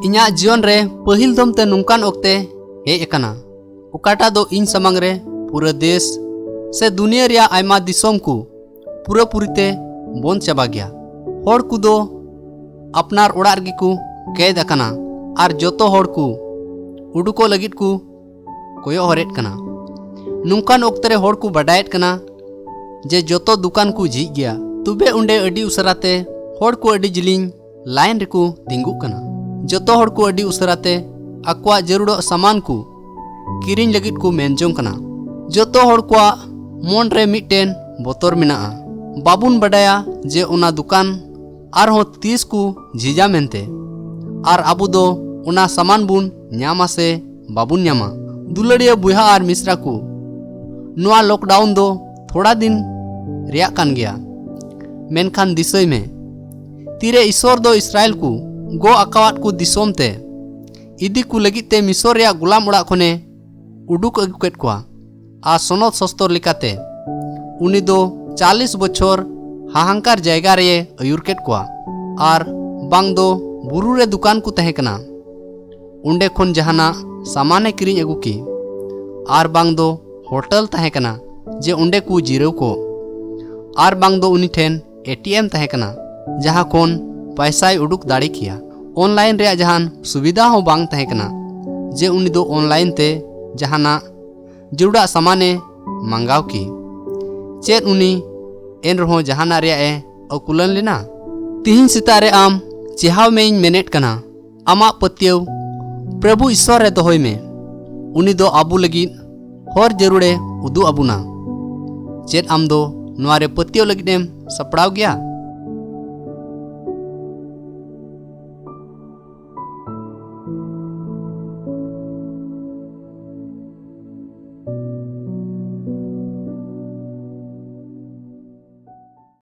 इन्या जीवन रे पहिल दमते नुंकान ओक्ते हेज अकाना ओकाटा दो इन समंग रे पूरा देश से दुनिया रिया आयमा दिसोम को पूरा पूरीते बंद चाबा गया। होड़ को दो अपनार ओड़ार गी को कैद अकाना आर जोतो होड़ को उडुको लगित को कोयो हरेट कना। नुंकान ओक्ते रे होड़ को बडायत कना जे जोतो दुकान को झिज गया तुबे उंडे अडी उसराते होड़ को अडी जिलिंग लाइन रेको तिंगु कना। जोतो होड़ को अडी उसराते अक्वा जरूर सामान को किरिंग लगित को मेनजों कना। जोतो होड़ को मन रे मिटेन बोतर मिनाआ बाबुन बडाया जे उना दुकान आर हो 30 को झिजा मेनते आर अबु दो उना सामान बुन न्यामा से बाबुन न्यामा। दुलड़िया बुहा आर मिश्रा को नुआ लॉकडाउन दो थोड़ा दिन रिया कान गया मेनखान दिसय में तीरे ईश्वर दो इस्राएल को गो अकावात को दिसोम ते इदी को लगित ते मिसर रिया गुलाम उड़ा खने उडुक अगु केट कोआ आ सनद सस्तर लिकाते उनी दो 40 बछर हाहांकार जायगा रे अयुर केट कोआ आर बांग दो बुरु रे दुकान को तहे कना उंडे खन जहाना सामाने किरिंग अगु की आर बांग दो होटल तहे कना जे उंडे को जिराव को आर बांग दो उनी ठेन एटीएम तहे कना जहां कोन पैसा उडुक दाड़ी किया। ऑनलाइन रे जहान सुविधा हो बांग तहे कना जे उनी दो ऑनलाइन ते जहाना जुड़ा सामाने मंगाव की चेत उनी एन रहो जहाना रे ए अकुलन लेना। तिहिन सितारे आम चेहाव में मेनेट कना आमा पत्यव प्रभु ईश्वर रे दोहय में उनी दो आबू लगित हर जरूरे उदू अबुना चेत आम दो नुआरे पत्यव लगित एम सपड़ाव गया।